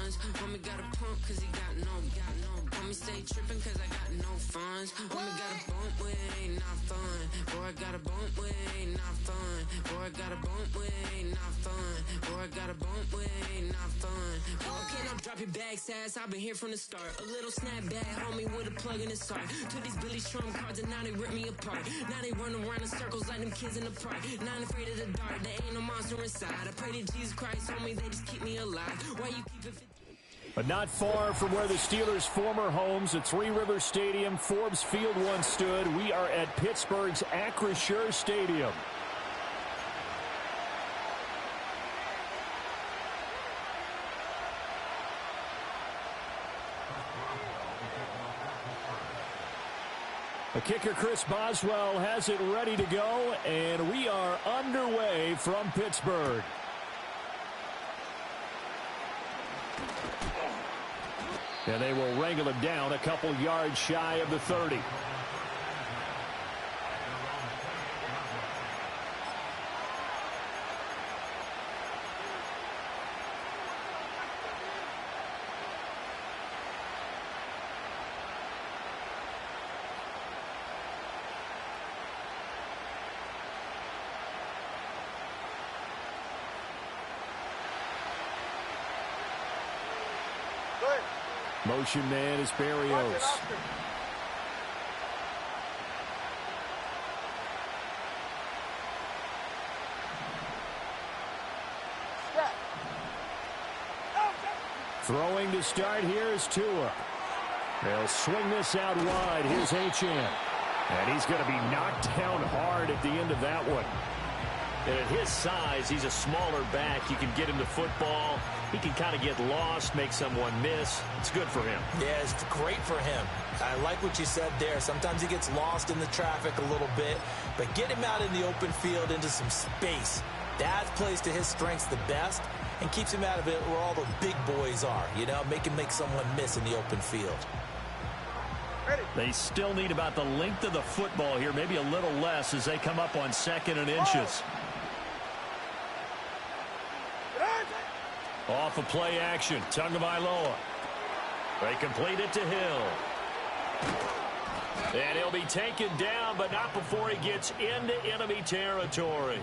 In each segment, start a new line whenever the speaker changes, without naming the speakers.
funds. Homie got a pump cause he got no. Homie stay tripping cause I got no funds. Homie got a bump with it, ain't not fun. Boy, I got a bump with it, ain't not fun. Boy, I got a bump with it, ain't not fun. Boy, I got a bump with it, ain't not fun. Okay, now drop your bag, sass. I've been here from the start. A little snapback, homie, with a plug in his heart. Took these Billy Strum cards and now they rip me apart. Now they run around in circles like them kids in the park. Not afraid of the dark, there ain't no monster inside. I pray to Jesus Christ, homie, they just keep me alive. Why you keep it?
But not far from where the Steelers' former homes at Three Rivers Stadium, Forbes Field once stood. We are at Pittsburgh's Acrisure Stadium. The kicker, Chris Boswell, has it ready to go, and we are underway from Pittsburgh. And they will wrangle him down a couple yards shy of the 30. Motion man is Barrios. Throwing to start here is Tua. They'll swing this out wide. Here's Achane. And he's going to be knocked down hard at the end of that one.
And at his size, he's a smaller back. You can get him the football. He can kind of get lost, make someone miss. It's good for him.
Yeah, it's great for him. I like what you said there. Sometimes he gets lost in the traffic a little bit, but get him out in the open field into some space. That plays to his strengths the best and keeps him out of it where all the big boys are. You know, make him make someone miss in the open field.
They still need about the length of the football here, maybe a little less as they come up on 2nd and inches. Off of play action, Tagovailoa. They complete it to Hill. And he'll be taken down, but not before he gets into enemy territory.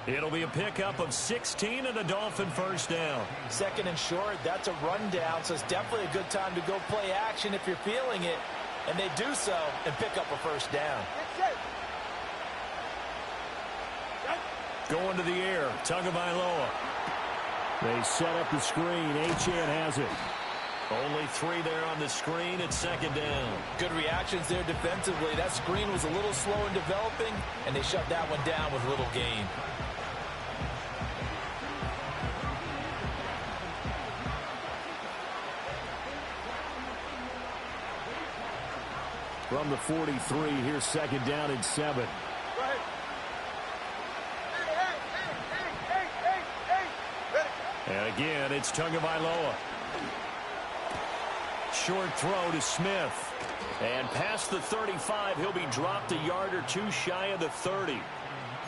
It'll be a pickup of 16 and a Dolphin first down.
2nd and short, that's a rundown, so it's definitely a good time to go play action if you're feeling it. And they do so and pick up a first down.
Going to the air, Tagovailoa. They set up the screen. Achane has it.
Only 3 there on the screen at 2nd down.
Good reactions there defensively. That screen was a little slow in developing, and they shut that one down with little gain.
From the 43, here's 2nd down and 7. And again, it's Tagovailoa. Short throw to Smith. And past the 35, he'll be dropped a yard or two shy of the 30.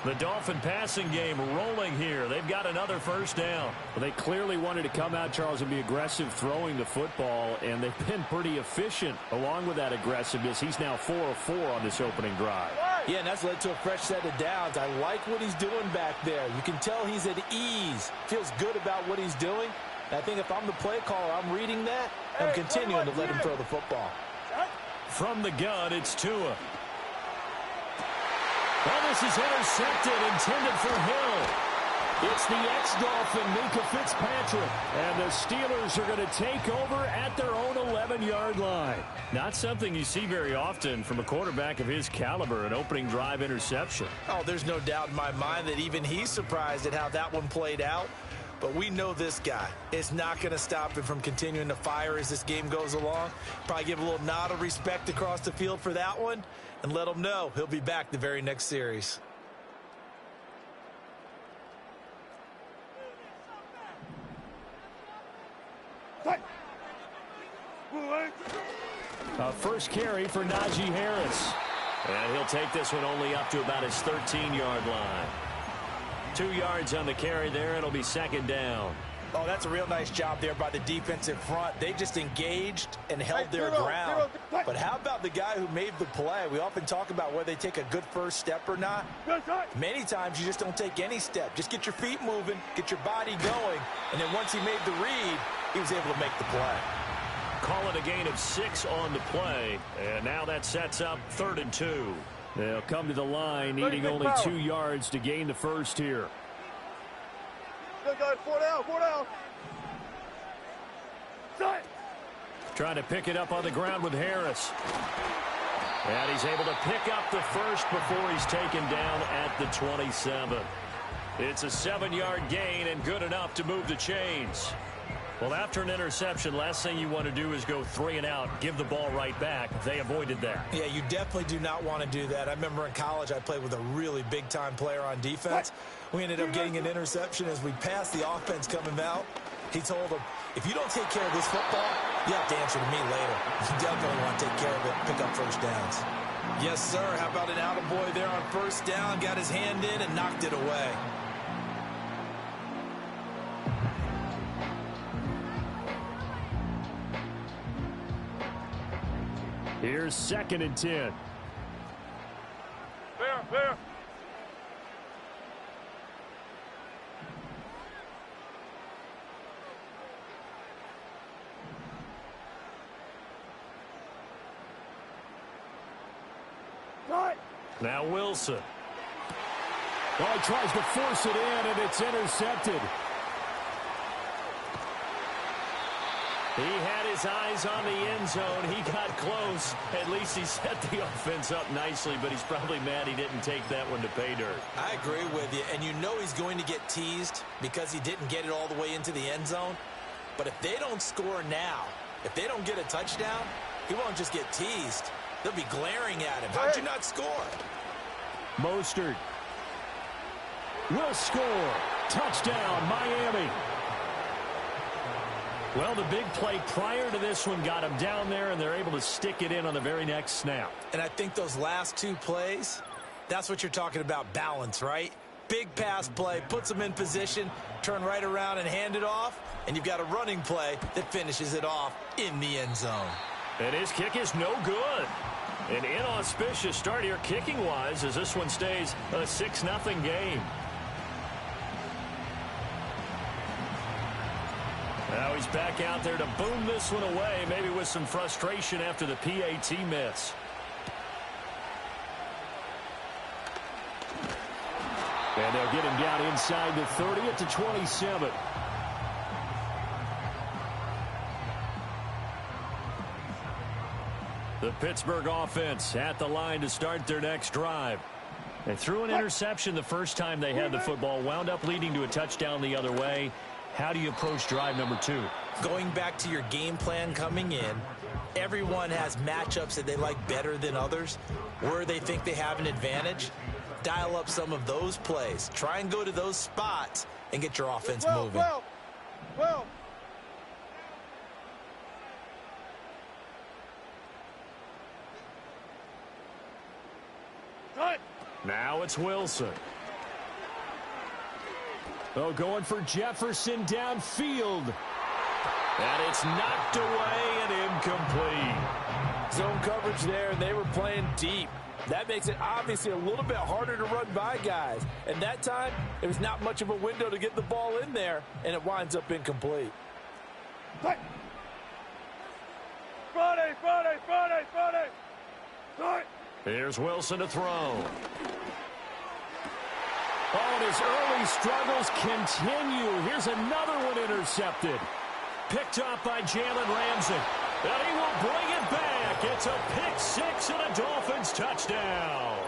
The Dolphin passing game rolling here. They've got another first down. Well, they clearly wanted to come out, Charles, and be aggressive throwing the football, and they've been pretty efficient along with that aggressiveness. He's now 4 of 4 on this opening drive.
Yeah, and that's led to a fresh set of downs. I like what he's doing back there. You can tell he's at ease. Feels good about what he's doing. And I think if I'm the play caller, I'm reading that and continuing to let him throw the football.
From the gun, it's Tua. Well, this is intercepted, intended for Hill. It's the ex-Dolphin, Minkah Fitzpatrick. And the Steelers are going to take over at their own 11-yard line. Not something you see very often from a quarterback of his caliber, an opening drive interception.
Oh, there's no doubt in my mind that even he's surprised at how that one played out. But we know this guy. It's not going to stop him from continuing to fire as this game goes along. Probably give a little nod of respect across the field for that one. And let him know he'll be back the very next series.
First carry for Najee Harris.
And he'll take this one only up to about his 13-yard line. 2 yards on the carry there. It'll be 2nd down.
Oh, that's a real nice job there by the defensive front. They just engaged and held their ground. But how about the guy who made the play? We often talk about whether they take a good first step or not. Many times you just don't take any step. Just get your feet moving, get your body going, and then once he made the read, he was able to make the play.
Call it a gain of 6 on the play, and now that sets up 3rd and 2. They'll come to the line, needing only 2 yards to gain the first here.
Good, good. 4 down, 4 down.
Trying to pick it up on the ground with Harris. And he's able to pick up the first before he's taken down at the 27. It's a 7-yard gain and good enough to move the chains. Well, after an interception, last thing you want to do is go 3 and out, give the ball right back. They avoided that.
Yeah, you definitely do not want to do that. I remember in college I played with a really big-time player on defense. We ended up getting an interception as we passed the offense coming out. He told him, if you don't take care of this football, you have to answer to me later. You definitely want to take care of it, pick up first downs. Yes, sir. How about an attaboy there on first down? Got his hand in and knocked it away.
Here's 2nd and 10.
Fair.
Now Wilson.
Well, he tries to force it in, and it's intercepted.
He had his eyes on the end zone. He got close. At least he set the offense up nicely, but he's probably mad he didn't take that one to pay dirt.
I agree with you, and you know he's going to get teased because he didn't get it all the way into the end zone. But if they don't score now, if they don't get a touchdown, he won't just get teased. They'll be glaring at him. How'd you not score?
Mostert will score. Touchdown, Miami.
Well, the big play prior to this one got him down there, and they're able to stick it in on the very next snap.
And I think those last 2 plays, that's what you're talking about, balance, right? Big pass play, puts them in position, turn right around and hand it off, and you've got a running play that finishes it off in the end zone.
And his kick is no good. An inauspicious start here kicking-wise as this one stays a 6-0 game. Now he's back out there to boom this one away, maybe with some frustration after the PAT miss.
And they'll get him down inside the 30 at the 27.
The Pittsburgh offense at the line to start their next drive. They threw an interception the first time they had the football, wound up leading to a touchdown the other way. How do you approach drive number 2?
Going back to your game plan coming in, everyone has matchups that they like better than others, where they think they have an advantage. Dial up some of those plays. Try and go to those spots and get your offense moving.
Well.
Now it's Wilson.
Oh, going for Jefferson downfield.
And it's knocked away and incomplete.
Zone coverage there, and they were playing deep. That makes it obviously a little bit harder to run by guys. And that time, there was not much of a window to get the ball in there, and it winds up incomplete.
Friday.
Here's Wilson to throw.
Oh, and his early struggles continue. Here's another one intercepted.
Picked up by Jalen Ramsey. And he will bring it back. It's a pick 6 and a Dolphins touchdown.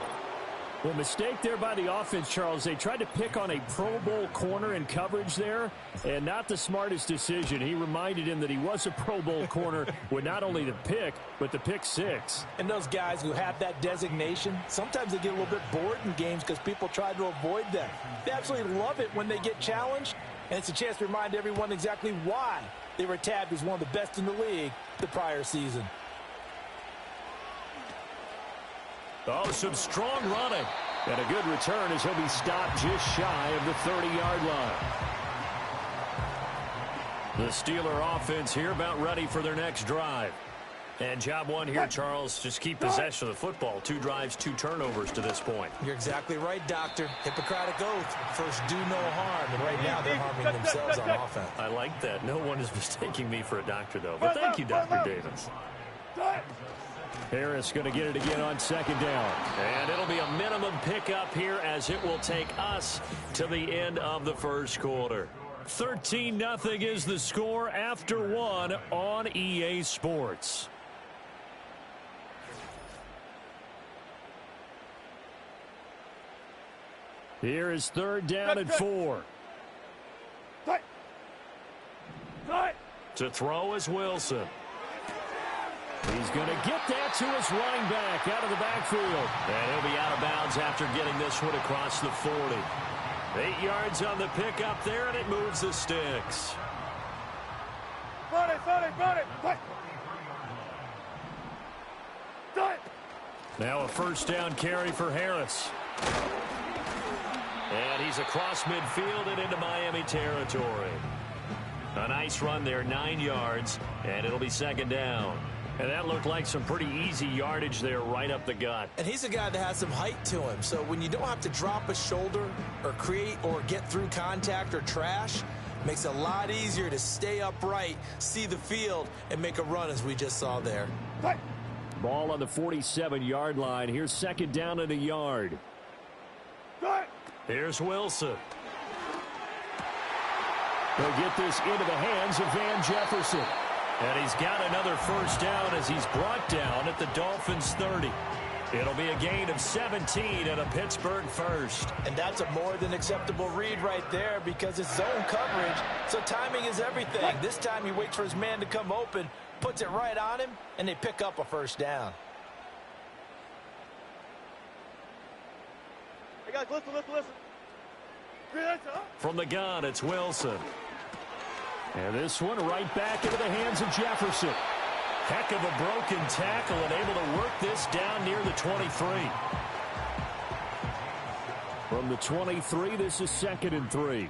Well, mistake there by the offense, Charles. They tried to pick on a Pro Bowl corner in coverage there, and not the smartest decision. He reminded him that he was a Pro Bowl corner with not only the pick, but the pick 6.
And those guys who have that designation, sometimes they get a little bit bored in games because people try to avoid them. They absolutely love it when they get challenged, and it's a chance to remind everyone exactly why they were tabbed as one of the best in the league the prior season.
Oh, some strong running.
And a good return as he'll be stopped just shy of the 30-yard line.
The Steeler offense here about ready for their next drive. And job one here, Charles, just keep possession of the football. 2 drives, 2 turnovers to this point.
You're exactly right, Doctor. Hippocratic oath. First, do no harm. And right now, they're harming themselves on offense.
I like that. No one is mistaking me for a doctor, though. But thank you, Dr. Davis.
Harris going to get it again on 2nd down.
And it'll be a minimum pickup here as it will take us to the end of the first quarter.
13-0 is the score after 1 on EA Sports. Here is 3rd down and 4.
To throw is Wilson.
He's going to get that to his running back out of the backfield.
And he'll be out of bounds after getting this one across the 40. 8 yards on the pickup there, and it moves the sticks.
Now a 1st down carry for Harris.
And he's across midfield and into Miami territory. A nice run there, 9 yards, and it'll be 2nd down.
And that looked like some pretty easy yardage there right up the gut.
And he's a guy that has some height to him. So when you don't have to drop a shoulder or create or get through contact or trash, makes it a lot easier to stay upright, see the field, and make a run as we just saw there.
Ball on the 47-yard line. Here's 2nd down and a yard.
Here's Wilson.
They'll get this into the hands of Van Jefferson.
And he's got another 1st down as he's brought down at the Dolphins' 30. It'll be a gain of 17 and a Pittsburgh 1st.
And that's a more than acceptable read right there because it's zone coverage, so timing is everything. This time he waits for his man to come open, puts it right on him, and they pick up a 1st down.
Hey, guys, listen.
From the gun, it's Wilson.
And this one right back into the hands of Jefferson.
Heck of a broken tackle and able to work this down near the 23.
From the 23, this is 2nd and 3.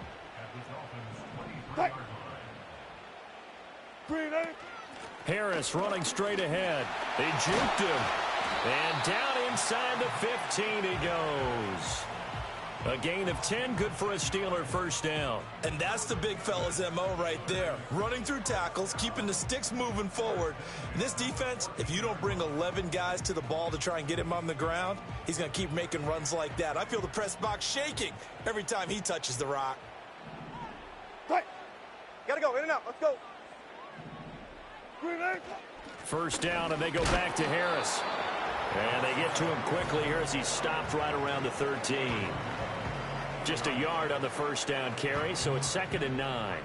Harris running straight ahead. They juked him. And down inside the 15 he goes. A gain of 10, good for a Steeler 1st down.
And that's the big fella's MO right there. Running through tackles, keeping the sticks moving forward. In this defense, if you don't bring 11 guys to the ball to try and get him on the ground, he's going to keep making runs like that. I feel the press box shaking every time he touches the rock.
Gotta go, in and out, let's go.
1st down, and they go back to Harris. And they get to him quickly here as he's stopped right around the 13. Just a yard on the 1st down carry, so it's 2nd and 9.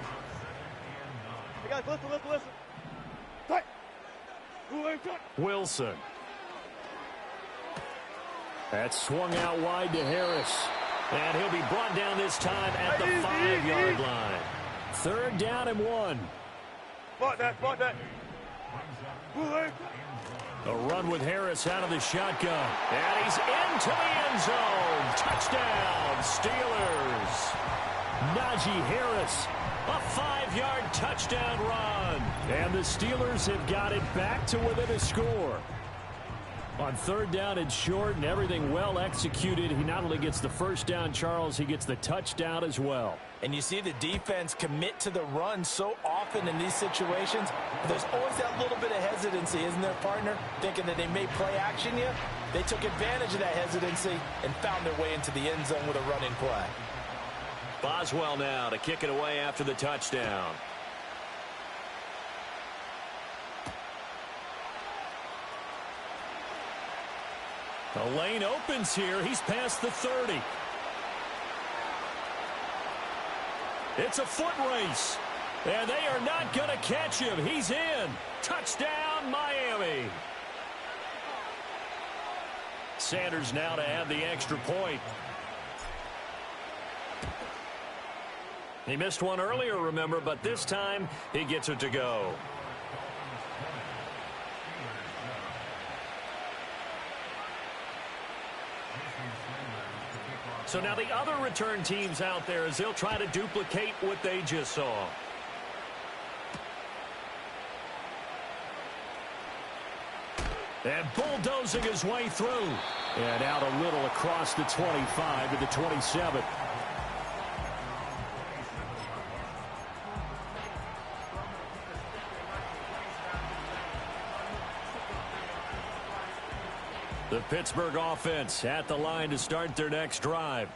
Hey, guys, listen.
Wilson.
That's swung out wide to Harris.
And he'll be brought down this time at the 5-yard line.
3rd down and 1.
Spot that.
A run with Harris out of the shotgun.
And he's into the end zone. Touchdown, Steelers.
Najee Harris.
A 5-yard touchdown run.
And the Steelers have got it back to within a score. On 3rd down and short and everything well executed, he not only gets the 1st down, Charles, he gets the touchdown as well.
And you see the defense commit to the run so often in these situations. There's always that little bit of hesitancy, isn't there, partner? Thinking that they may play action you. They took advantage of that hesitancy and found their way into the end zone with a running play.
Boswell now to kick it away after the touchdown.
The lane opens here. He's past the 30. It's a foot race. And they are not going to catch him. He's in. Touchdown, Miami. Sanders now to add the extra point.
He missed one earlier, remember, but this time he gets it to go. So now the other return teams out there as they'll try to duplicate what they just saw. And bulldozing his way through.
And out a little across the 25 to the 27.
The Pittsburgh offense at the line to start their next drive.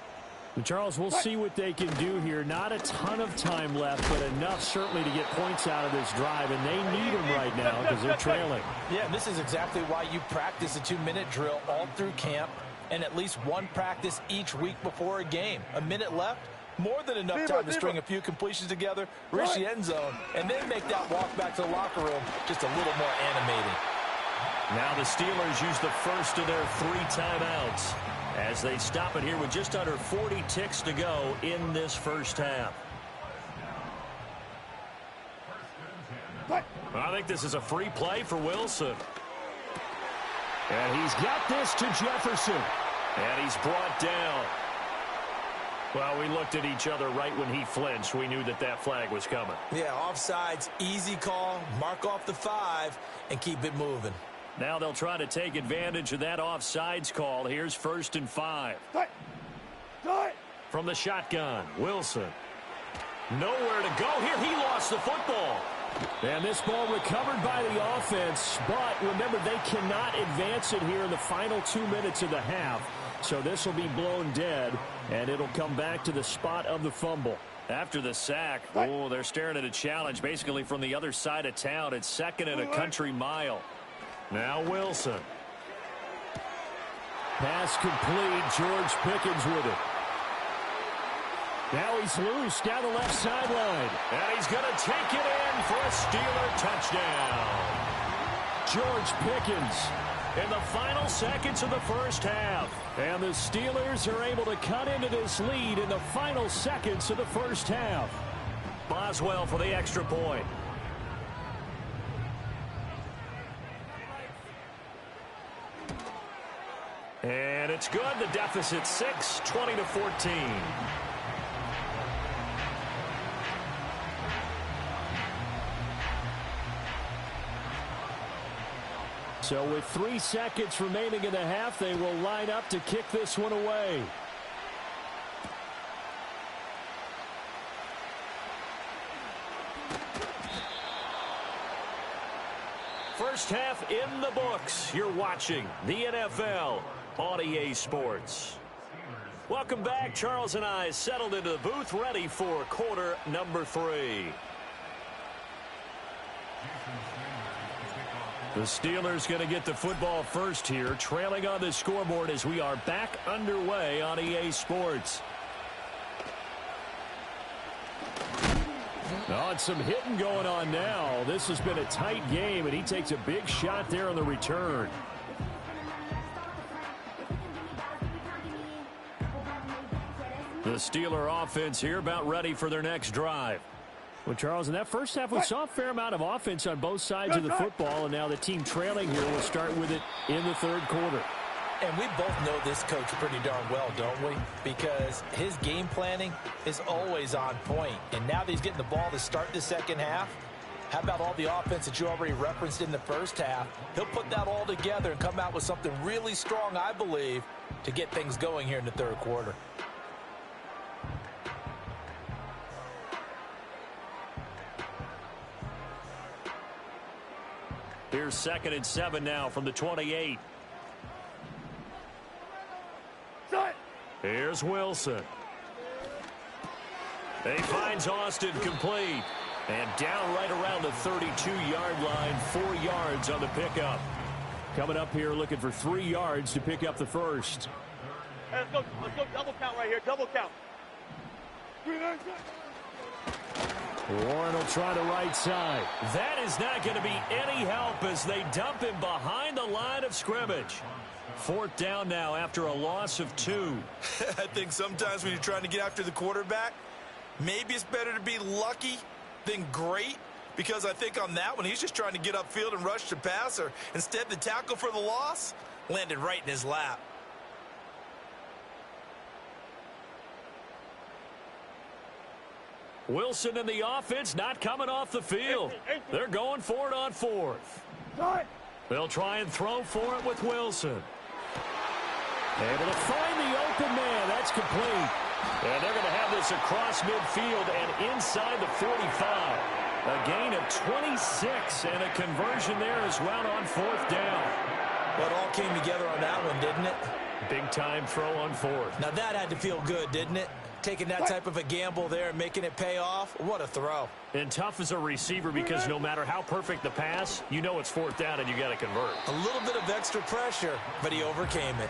Charles, we'll see what they can do here. Not a ton of time left, but enough certainly to get points out of this drive, and they need them right now because they're trailing.
Yeah, this is exactly why you practice a 2-minute drill all through camp and at least one practice each week before a game. A minute left, more than enough time to string a few completions together, reach the end zone, and then make that walk back to the locker room just a little more animating.
Now the Steelers use the first of their 3 timeouts as they stop it here with just under 40 ticks to go in this first half. I think this is a free play for Wilson.
And he's got this to Jefferson.
And he's brought down. Well, we looked at each other right when he flinched. We knew that that flag was coming.
Yeah, offsides, easy call, mark off the 5, and keep it moving.
Now they'll try to take advantage of that offsides call. Here's 1st and 5. From the shotgun, Wilson. Nowhere to go here. He lost the football.
And this ball recovered by the offense, but remember, they cannot advance it here in the final 2 minutes of the half. So this will be blown dead, and it'll come back to the spot of the fumble.
After the sack, oh, they're staring at a challenge basically from the other side of town. It's 2nd and a country mile. Now Wilson.
Pass complete. George Pickens with it. Now he's loose down the left sideline.
And he's going to take it in for a Steeler touchdown.
George Pickens
in the final seconds of the first half.
And the Steelers are able to cut into this lead in the final seconds of the first half.
Boswell for the extra point. And it's good. The deficit 6, 20-14.
So with 3 seconds remaining in the half, they will line up to kick this one away.
First half in the books. You're watching the NFL on EA Sports. Welcome back. Charles and I settled into the booth, ready for quarter number 3. The Steelers going to get the football first here, trailing on the scoreboard as we are back underway on EA Sports.
Oh, and some hitting going on now. This has been a tight game, and he takes a big shot there on the return.
The Steeler offense here about ready for their next drive.
Well, Charles, in that first half, we saw a fair amount of offense on both sides of the football, and now the team trailing here will start with it in the third quarter.
And we both know this coach pretty darn well, don't we? Because his game planning is always on point. And now that he's getting the ball to start the second half, how about all the offense that you already referenced in the first half? He'll put that all together and come out with something really strong, I believe, to get things going here in the third quarter.
Here's 2nd and 7 now from the 28. Here's Wilson. He finds Austin complete. And down right around the 32-yard line, 4 yards on the pickup.
Coming up here looking for 3 yards to pick up the first.
Hey, let's go double count right here, double count.
Warren will try the right side.
That is not going to be any help as they dump him behind the line of scrimmage. 4th down now after a loss of 2.
I think sometimes when you're trying to get after the quarterback, maybe it's better to be lucky than great, because I think on that one, he's just trying to get upfield and rush the passer. Instead, the tackle for the loss landed right in his lap.
Wilson and the offense not coming off the field. They're going for it on 4th. They'll try and throw for it with Wilson.
Able to find the open man. That's complete.
And they're going to have this across midfield and inside the 45. A gain of 26 and a conversion there as well on 4th down.
Well, it all came together on that one, didn't it?
Big time throw on 4th.
Now that had to feel good, didn't it? Taking that type of a gamble there and making it pay off. What a throw.
And tough as a receiver because no matter how perfect the pass, you know it's 4th down and you got to convert.
A little bit of extra pressure, but he overcame it.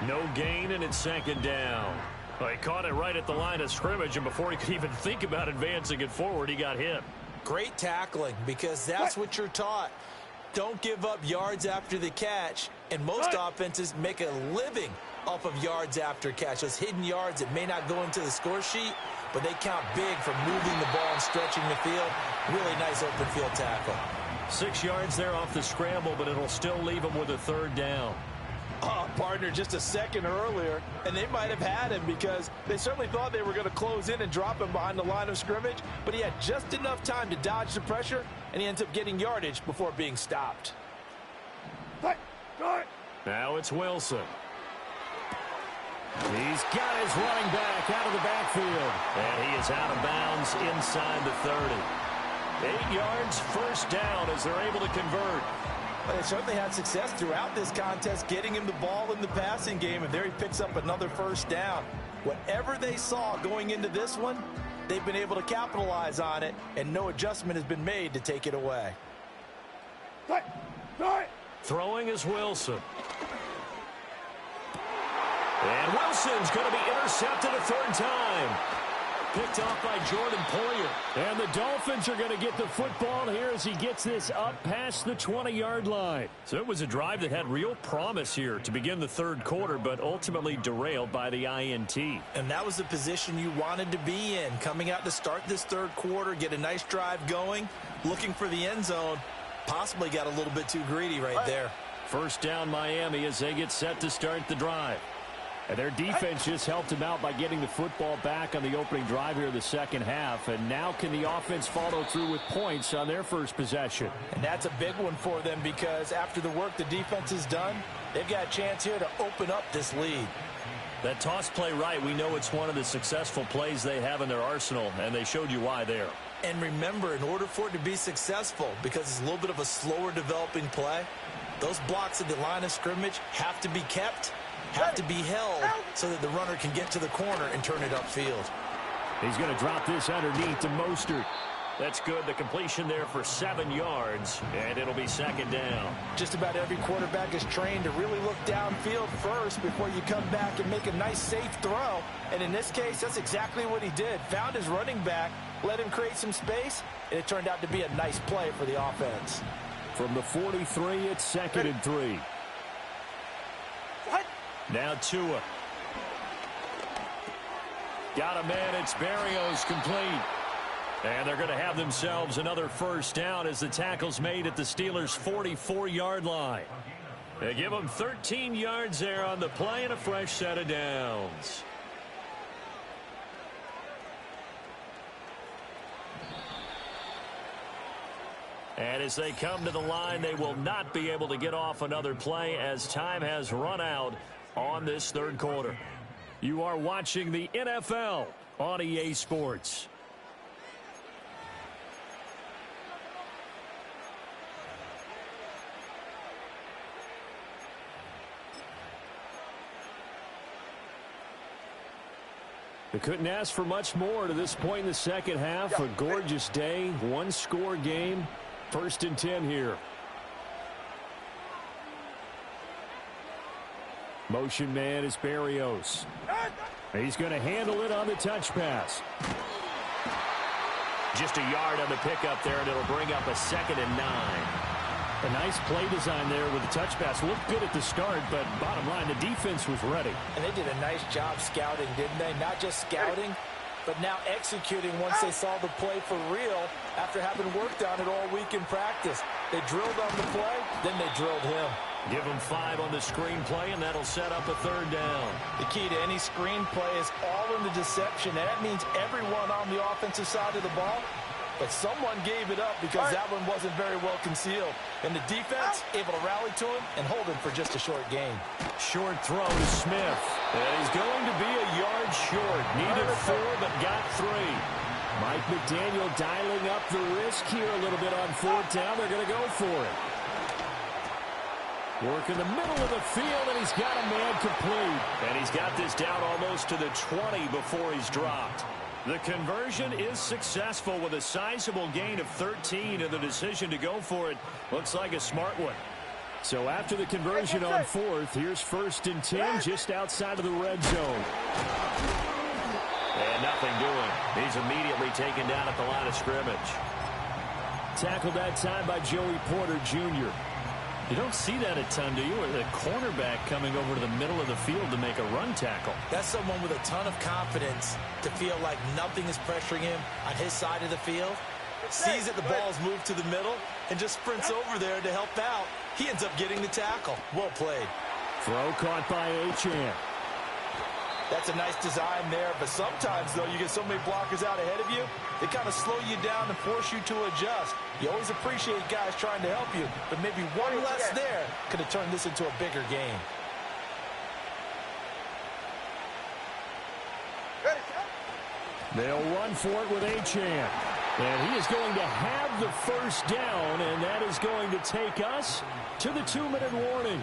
No gain, and it's 2nd down. Well, he caught it right at the line of scrimmage, and before he could even think about advancing it forward, he got hit.
Great tackling, because that's what you're taught. Don't give up yards after the catch, and most offenses make a living off of yards after catch. Those hidden yards that may not go into the score sheet, but they count big for moving the ball and stretching the field. Really nice open field tackle.
6 yards there off the scramble, but it'll still leave him with a 3rd down.
Partner, just a second earlier, and they might have had him because they certainly thought they were going to close in and drop him behind the line of scrimmage, but he had just enough time to dodge the pressure, and he ends up getting yardage before being stopped.
Now it's Wilson.
He's got his running back out of the backfield.
And he is out of bounds inside the 30. 8 yards, 1st down as they're able to convert.
But they certainly had success throughout this contest getting him the ball in the passing game, and there he picks up another 1st down. Whatever they saw going into this one, they've been able to capitalize on it, and no adjustment has been made to take it away.
Throwing is Wilson. And Wilson's going to be intercepted a 3rd time. Picked off by Jordan Poyer.
And the Dolphins are going to get the football here as he gets this up past the 20-yard line.
So it was a drive that had real promise here to begin the 3rd quarter, but ultimately derailed by the INT.
And that was the position you wanted to be in. Coming out to start this 3rd quarter, get a nice drive going, looking for the end zone. Possibly got a little bit too greedy right there.
1st down Miami as they get set to start the drive.
And their defense just helped him out by getting the football back on the opening drive here in the 2nd half. And now can the offense follow through with points on their first possession?
And that's a big one for them because after the work the defense has done, they've got a chance here to open up this lead.
That toss play right, we know it's one of the successful plays they have in their arsenal, and they showed you why there.
And remember, in order for it to be successful, because it's a little bit of a slower developing play, those blocks at the line of scrimmage have to be kept, have to be held so that the runner can get to the corner and turn it upfield.
He's going to drop this underneath to Mostert.
That's good. The completion there for 7 yards, and it'll be 2nd down.
Just about every quarterback is trained to really look downfield first before you come back and make a nice, safe throw. And in this case, that's exactly what he did. Found his running back, let him create some space, and it turned out to be a nice play for the offense.
From the 43, it's 2nd and 3.
Now Tua. Got a man. It's Berrios complete. And they're going to have themselves another 1st down as the tackle's made at the Steelers' 44-yard line. They give them 13 yards there on the play and a fresh set of downs. And as they come to the line, they will not be able to get off another play as time has run out on this 3rd quarter.
You are watching the NFL on EA Sports. They couldn't ask for much more to this point in the 2nd half. A gorgeous day, 1-score game. 1st and 10 here. Motion man is Berrios. He's going to handle it on the touch pass.
Just a yard on the pickup there, and it'll bring up a 2nd and 9.
A nice play design there with the touch pass. Looked good at the start, but bottom line, the defense was ready.
And they did a nice job scouting, didn't they? Not just scouting, but now executing once they saw the play for real after having worked on it all week in practice. They drilled on the play, then they drilled him.
Give them 5 on the screen play, and that'll set up a 3rd down.
The key to any screen play is all in the deception, and that means everyone on the offensive side of the ball but someone gave it up because that one wasn't very well concealed. And the defense able to rally to him and hold him for just a short gain.
Short throw to Smith. And he's going to be a yard short. Needed 4, but got 3. Mike McDaniel dialing up the risk here a little bit on 4th down. They're going to go for it. Work in the middle of the field, and he's got a man complete. And he's got this down almost to the 20 before he's dropped. The conversion is successful with a sizable gain of 13, and the decision to go for it looks like a smart one. So after the conversion on 4th, here's 1st and 10 just outside of the red zone.
And nothing doing. He's immediately taken down at the line of scrimmage.
Tackled that time by Joey Porter Jr. You don't see that a ton, do you? Or the cornerback coming over to the middle of the field to make a run tackle.
That's someone with a ton of confidence to feel like nothing is pressuring him on his side of the field. Sees that the ball's moved to the middle and just sprints over there to help out. He ends up getting the tackle. Well played.
Throw caught by Achane.
That's a nice design there, but sometimes, though, you get so many blockers out ahead of you, they kind of slow you down and force you to adjust. You always appreciate guys trying to help you, but maybe one less there could have turned this into a bigger game.
They'll run for it with Achane. And he is going to have the 1st down, and that is going to take us to the 2-minute warning.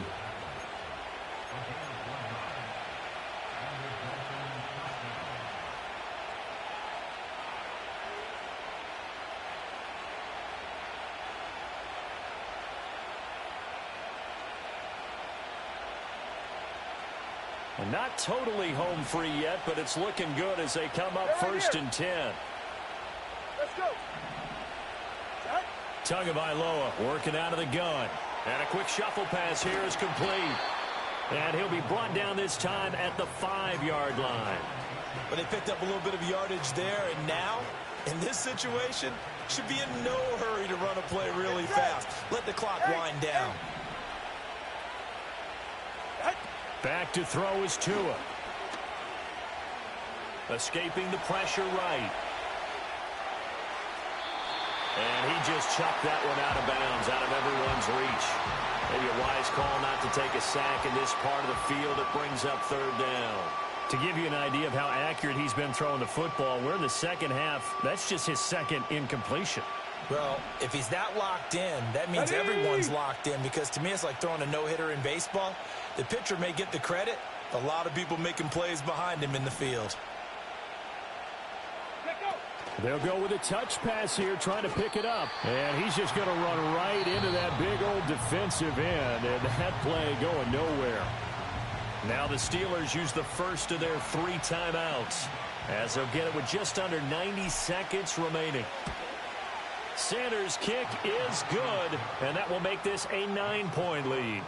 And not totally home free yet, but it's looking good as they come up 1st and 10.
Let's go.
Tagovailoa working out of the gun. And a quick shuffle pass here is complete. And he'll be brought down this time at the 5-yard line.
But they picked up a little bit of yardage there, and now, in this situation, should be in no hurry to run a play really fast. Let the clock wind down.
Back to throw is Tua. Escaping the pressure right. And he just chucked that one out of bounds, out of everyone's reach. Maybe a wise call not to take a sack in this part of the field. It brings up 3rd down.
To give you an idea of how accurate he's been throwing the football, we're in the second half. That's just his 2nd incompletion.
Well, if he's that locked in, that means everyone's locked in, because to me it's like throwing a no-hitter in baseball. The pitcher may get the credit, a lot of people making plays behind him in the field.
They'll go with a touch pass here, trying to pick it up. And he's just going to run right into that big old defensive end, and that play going nowhere.
Now the Steelers use the first of their 3 timeouts, as they'll get it with just under 90 seconds remaining. Sanders' kick is good, and that will make this a 9-point lead.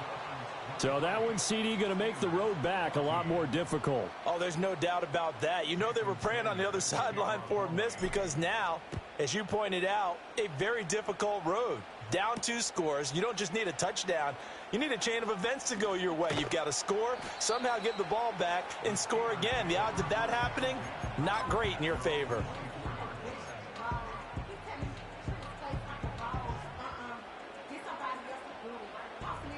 So that one, CD, going to make the road back a lot more difficult.
Oh, there's no doubt about that. You know they were praying on the other sideline for a miss, because now, as you pointed out, a very difficult road. Down 2 scores. You don't just need a touchdown. You need a chain of events to go your way. You've got to score, somehow get the ball back, and score again. The odds of that happening, not great in your favor.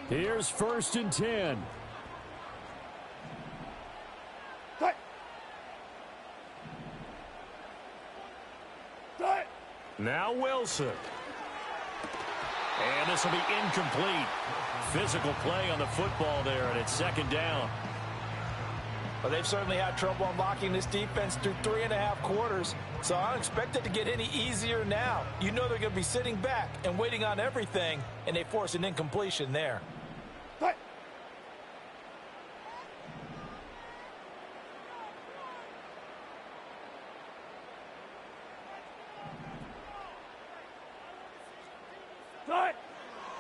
Here's 1st and 10.
Now Wilson. And this will be incomplete. Physical play on the football there, and it's 2nd down.
Well, they've certainly had trouble unlocking this defense through 3.5 quarters, so I don't expect it to get any easier now. You know they're going to be sitting back and waiting on everything, and they force an incompletion there.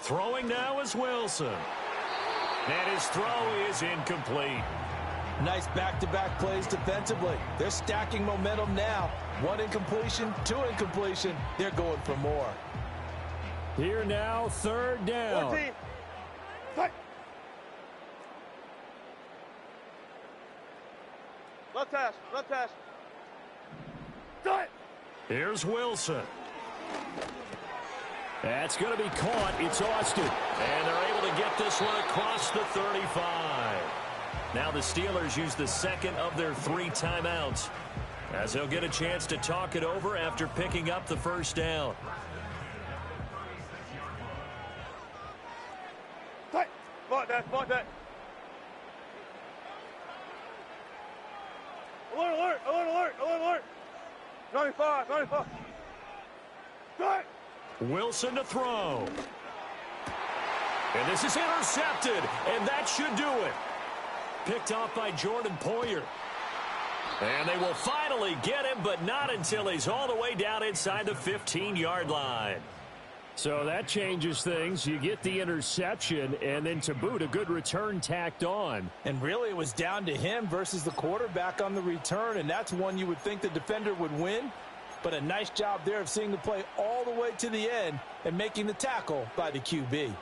Throwing now is Wilson. And his throw is incomplete.
Nice back-to-back plays defensively. They're stacking momentum now. 1 incompletion, 2 incompletion. They're going for more.
Here now, 3rd down.
14. Left hash, left hash.
Here's Wilson.
That's going to be caught. It's Austin.
And they're able to get this one across the 35. Now the Steelers use the second of their 3 timeouts, as they'll get a chance to talk it over after picking up the first down.
Spot that, spot that. Alert, alert, alert, alert, alert, alert. 95, 95. Strike.
Wilson to throw. And this is intercepted, and that should do it. Picked off by Jordan Poyer. And they will finally get him, but not until he's all the way down inside the 15-yard line.
So that changes things. You get the interception, and then to boot, a good return tacked on.
And really, it was down to him versus the quarterback on the return, and that's one you would think the defender would win. But a nice job there of seeing the play all the way to the end and making the tackle by the QB.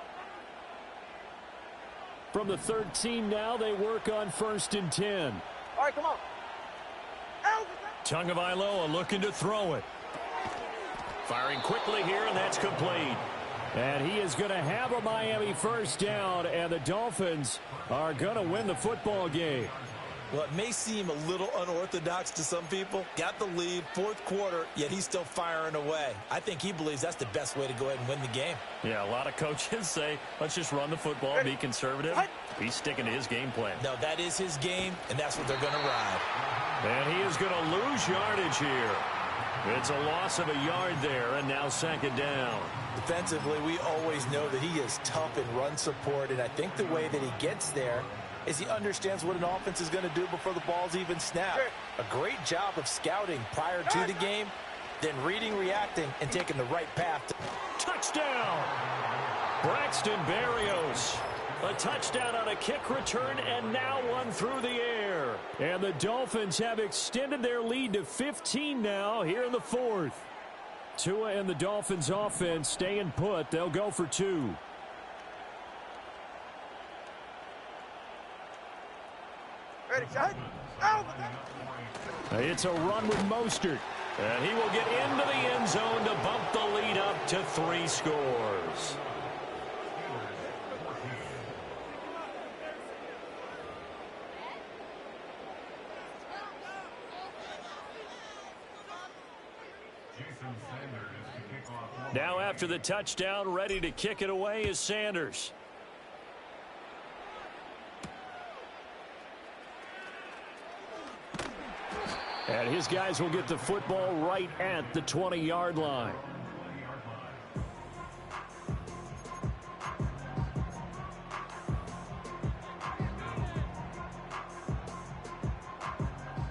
From the 13 now, they work on 1st and 10.
All right, come on.
Tagovailoa looking to throw it. Firing quickly here, and that's complete.
And he is going to have a Miami first down, and the Dolphins are going to win the football game.
Well, it may seem a little unorthodox to some people. Got the lead, 4th quarter, yet he's still firing away. I think he believes that's the best way to go ahead and win the game.
Yeah, a lot of coaches say, let's just run the football, be conservative. He's sticking to his game plan.
No, that is his game, and that's what they're going to ride.
And he is going to lose yardage here. It's a loss of a yard there, and now 2nd down.
Defensively, we always know that he is tough in run support, and I think the way that he gets there is he understands what an offense is going to do before the ball's even snapped. A great job of scouting prior to the game, then reading, reacting, and taking the right path.
Touchdown! Braxton Berrios. A touchdown on a kick return, and now one through the air.
And the Dolphins have extended their lead to 15 now here in the 4th. Tua and the Dolphins offense staying put. They'll go for 2.
Ready, shot.
It's a run with Mostert.
And he will get into the end zone to bump the lead up to 3 scores. Now after the touchdown, ready to kick it away is Sanders.
And his guys will get the football right at the 20-yard line.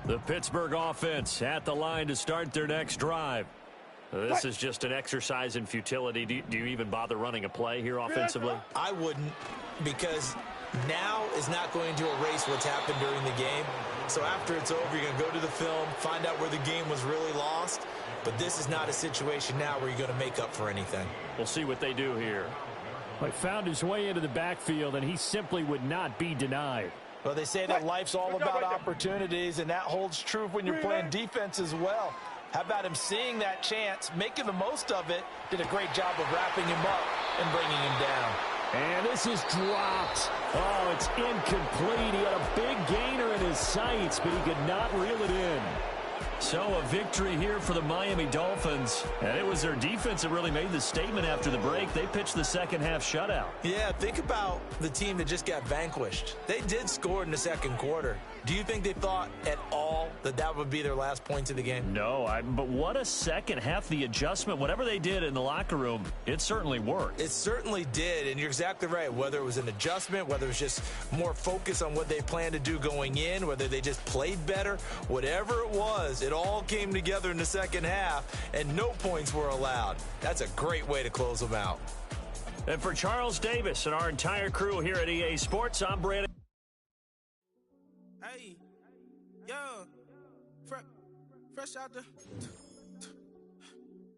The Pittsburgh offense at the line to start their next drive. This is just an exercise in futility. Do you even bother running a play here offensively?
I wouldn't, because now is not going to erase what's happened during the game. So after it's over, you're going to go to the film, find out where the game was really lost. But this is not a situation now where you're going to make up for anything.
We'll see what they do here.
He found his way into the backfield, and he simply would not be denied.
Well, they say that life's all about opportunities, and that holds true when you're playing defense as well. How about him seeing that chance, making the most of it, did a great job of wrapping him up and bringing him down.
And this is dropped. Oh, it's incomplete. He had a big gainer in his sights, but he could not reel it in.
So a victory here for the Miami Dolphins. And it was their defense that really made the statement after the break. They pitched the second half shutout.
Yeah, think about the team that just got vanquished. They did score in the 2nd quarter. Do you think they thought at all that that would be their last points of the game?
No, but what a second half. The adjustment, whatever they did in the locker room, it certainly worked.
It certainly did, and you're exactly right. Whether it was an adjustment, whether it was just more focus on what they planned to do going in, whether they just played better, whatever it was, it all came together in the second half, and no points were allowed. That's a great way to close them out.
And for Charles Davis and our entire crew here at EA Sports, I'm Brandon.
Hey, yo, fresh out the...